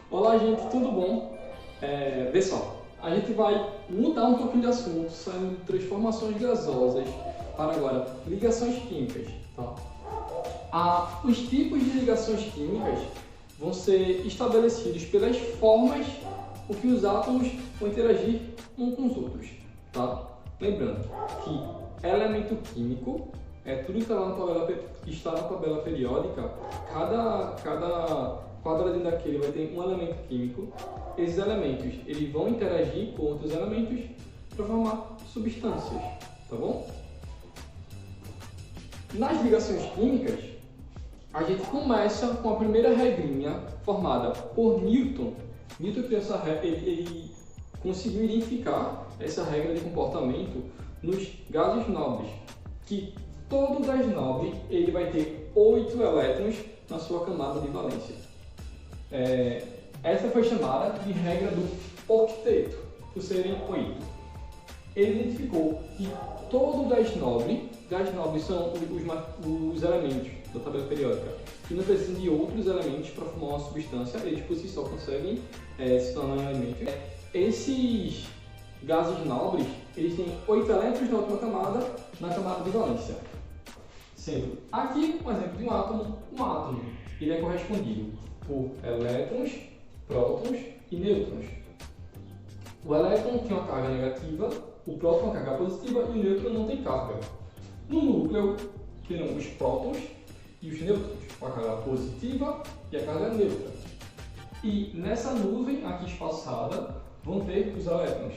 Olá, gente, tudo bom? Pessoal, a gente vai mudar um pouquinho de assunto, saindo de transformações gasosas para agora ligações químicas. Tá? Os tipos de ligações químicas vão ser estabelecidos pelas formas com que os átomos vão interagir uns com os outros. Tá? Lembrando que elemento químico é tudo que está na tabela periódica. Cada quadradinho daquele vai ter um elemento químico. Esses elementos eles vão interagir com outros elementos para formar substâncias, tá bom? Nas ligações químicas, a gente começa com a primeira regrinha formada por Newton. Newton criou essa regra, ele conseguiu identificar essa regra de comportamento nos gases nobres, que todo gás nobre ele vai ter 8 elétrons na sua camada de valência. Essa foi chamada de regra do octeto, por serem 8. Ele identificou que todo gás nobre são os elementos da tabela periódica que não precisam de outros elementos para formar uma substância, eles por si só conseguem se tornar elementos. Esses gases nobres eles têm 8 elétrons na última camada, na camada de valência. Sendo aqui um exemplo de um átomo ele é correspondido por elétrons, prótons e nêutrons. O elétron tem uma carga negativa, o próton uma carga positiva e o nêutron não tem carga. No núcleo, terão os prótons e os nêutrons, com a carga positiva e a carga neutra. E nessa nuvem aqui espaçada vão ter os elétrons.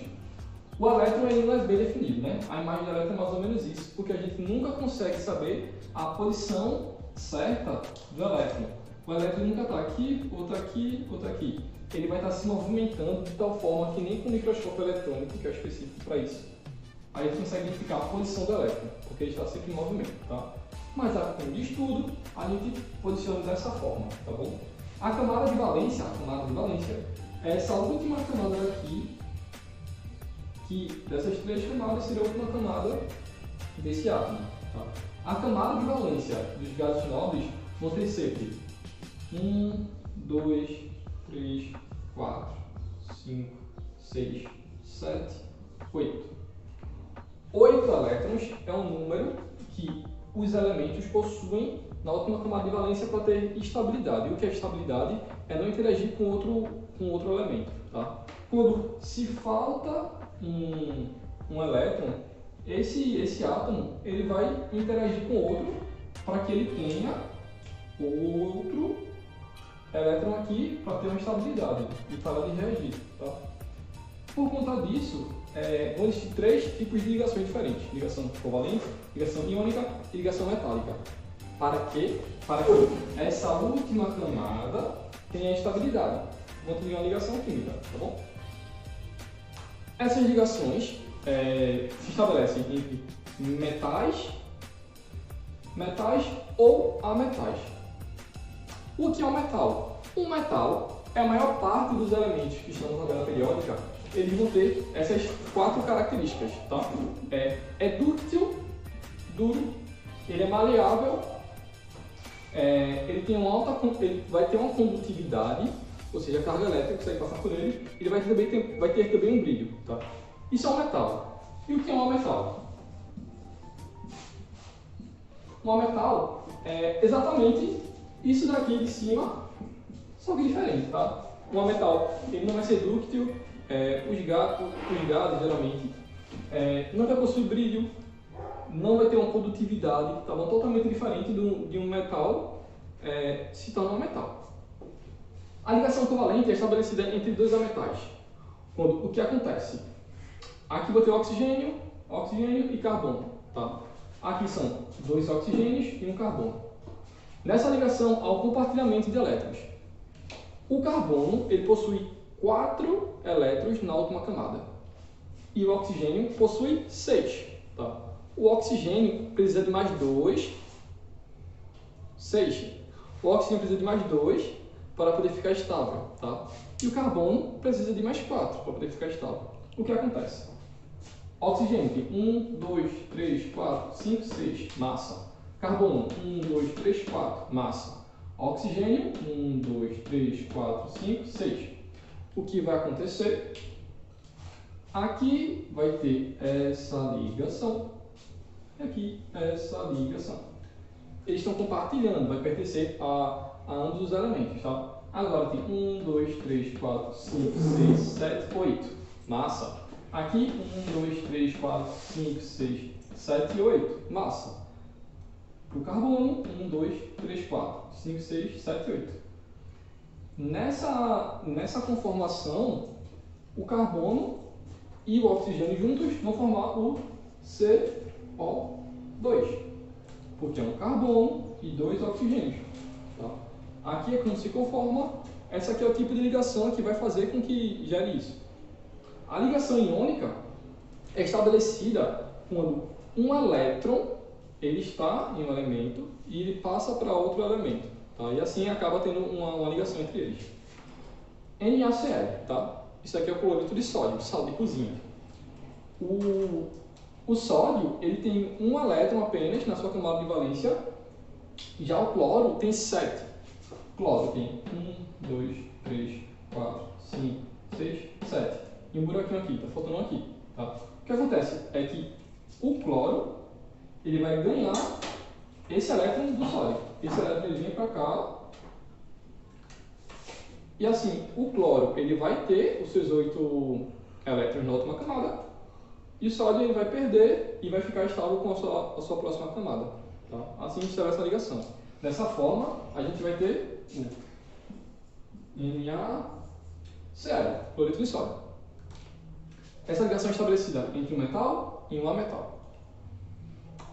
O elétron ele não é bem definido, né? A imagem do elétron é mais ou menos isso, porque a gente nunca consegue saber a posição certa do elétron. O elétron nunca está aqui, outro aqui, outro aqui. Ele vai estar se movimentando de tal forma que nem com o microscópio eletrônico, que é específico para isso, a gente consegue identificar a posição do elétron, porque ele está sempre em movimento, tá? Mas a fim de estudo, a gente posiciona dessa forma, tá bom? A camada de valência é essa última camada aqui, que dessas 3 camadas seria a última camada desse átomo. Tá? A camada de valência dos gases nobres vão ter sempre 1, 2, 3, 4, 5, 6, 7, 8. 8 elétrons é um número que os elementos possuem na última camada de valência para ter estabilidade. E o que é estabilidade? É não interagir com outro elemento. Tá? Quando se falta um elétron, esse átomo ele vai interagir com outro para que ele tenha outro elétron aqui para ter uma estabilidade e parar de reagir. Tá? Por conta disso, vão existir 3 tipos de ligações diferentes: ligação covalente, ligação iônica e ligação metálica. Para quê? Para que essa última camada tenha estabilidade. Vamos ter uma ligação química, tá bom? Essas ligações se estabelecem entre metais ou ametais. O que é um metal? Um metal é a maior parte dos elementos que estão na tabela periódica. Eles vão ter essas 4 características. Tá? É dúctil, duro, ele é maleável, ele vai ter uma condutividade, ou seja, a carga elétrica consegue passar por ele, ele vai ter também um brilho. Tá? Isso é um metal. E o que é um metal? Um metal é exatamente isso daqui de cima, só que diferente. Tá? Um metal ele não vai ser dúctil, os gases geralmente não vai possuir brilho, não vai ter uma condutividade, tá bom? Totalmente diferente de um metal se tornar um metal. A ligação covalente é estabelecida entre 2 ametais. Quando o que acontece? Aqui vou ter oxigênio e carbono. Tá? Aqui são 2 oxigênios e um carbono. Nessa ligação há o compartilhamento de elétrons. O carbono ele possui 4 elétrons na última camada e o oxigênio possui 6. Tá? O oxigênio precisa de mais 2, 6. O oxigênio precisa de mais 2 para poder ficar estável. Tá? E o carbono precisa de mais 4 para poder ficar estável. O que acontece? Oxigênio tem 1, 2, 3, 4, 5, 6, massa. Carbono, 1, 2, 3, 4, massa. Oxigênio, 1, 2, 3, 4, 5, 6. O que vai acontecer? Aqui vai ter essa ligação. E aqui essa ligação. Eles estão compartilhando, vai pertencer a ambos os elementos, tá? Agora tem 1, 2, 3, 4, 5, 6, 7, 8. Massa. Aqui 1, 2, 3, 4, 5, 6, 7 e 8. Massa. Para o carbono, 1, 2, 3, 4, 5, 6, 7 e 8. Nessa conformação, o carbono e o oxigênio juntos vão formar o CO2, porque é um carbono e 2 oxigênios. Tá? Aqui é quando se conforma, essa aqui é o tipo de ligação que vai fazer com que gere isso. A ligação iônica é estabelecida quando um elétron ele está em um elemento e ele passa para outro elemento. Tá? E assim acaba tendo uma ligação entre eles. NaCl, tá? Isso aqui é o cloreto de sódio, sal de cozinha. O sódio ele tem um elétron apenas na sua camada de valência, já o cloro tem 7. O cloro tem 1, 2, 3, 4, 5, 6, 7. E um buraquinho aqui, está faltando um aqui. Tá? O que acontece é que o cloro ele vai ganhar esse elétron do sódio. Esse elétron ele vem para cá. E assim, o cloro ele vai ter os seus 8 elétrons na última camada. E o sódio ele vai perder e vai ficar estável com a sua próxima camada. Tá? Assim se estabelece a ligação. Dessa forma, a gente vai ter o NaCl, cloreto de sódio. Essa ligação é estabelecida entre um metal e um ametal.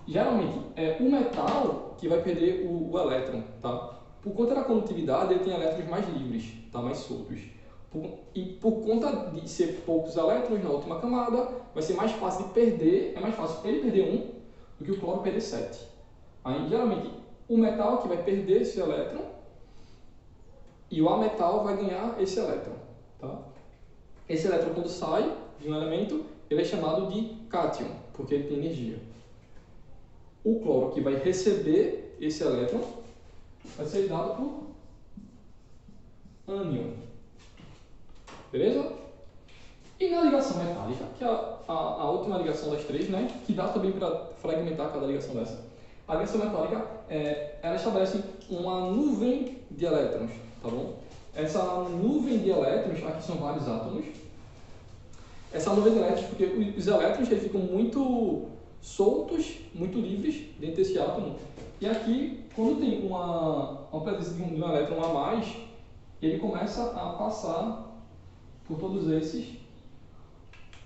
Geralmente é o metal que vai perder o elétron, tá? Por conta da condutividade, ele tem elétrons mais livres, tá? Mais soltos. E por conta de ser poucos elétrons na última camada, vai ser mais fácil de perder, é mais fácil ele perder um do que o cloro perder 7. Aí, geralmente, o metal que vai perder esse elétron e o ametal vai ganhar esse elétron, tá? Esse elétron, quando sai de um elemento, ele é chamado de cátion, porque ele tem energia. O cloro que vai receber esse elétron vai ser dado por ânion. Beleza? E na ligação metálica, que é a última ligação das três, né? Que dá também para fragmentar cada ligação dessa. A ligação metálica, ela estabelece uma nuvem de elétrons, tá bom? Essa nuvem de elétrons, aqui são vários átomos. Essa nuvem de elétrons, porque os elétrons eles ficam muito soltos, muito livres dentro desse átomo. E aqui, quando tem uma presença de um elétron a mais, ele começa a passar por todos esses,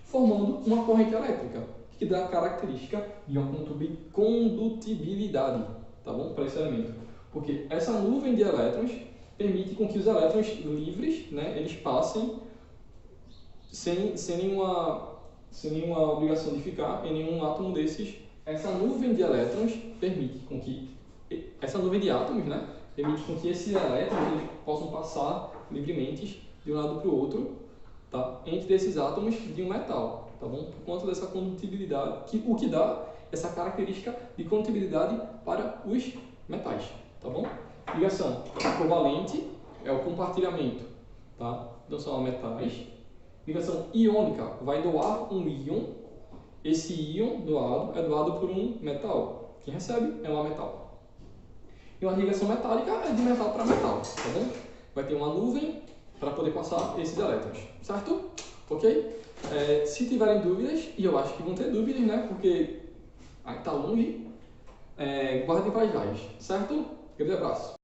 formando uma corrente elétrica, que dá a característica de uma condutibilidade, tá bom? Para esse elemento. Porque essa nuvem de elétrons permite com que os elétrons livres, né, eles passem sem nenhuma obrigação de ficar em nenhum átomo desses. Essa nuvem de elétrons permite com que essa nuvem de átomos, né, permite com que esses elétrons eles possam passar livremente de um lado para o outro, tá, entre esses átomos de um metal, tá bom? Por conta dessa condutibilidade, o que dá essa característica de condutibilidade para os metais, tá bom? Ligação covalente é o compartilhamento, tá? Então são metais. Ligação iônica vai doar um íon. Esse íon doado é doado por um metal. Quem recebe é um metal. E uma ligação metálica é de metal para metal, tá bom? Vai ter uma nuvem para poder passar esses elétrons, certo? Ok? Se tiverem dúvidas, e eu acho que vão ter dúvidas, né? Porque está longe, guardem para as lives, certo? Grande abraço.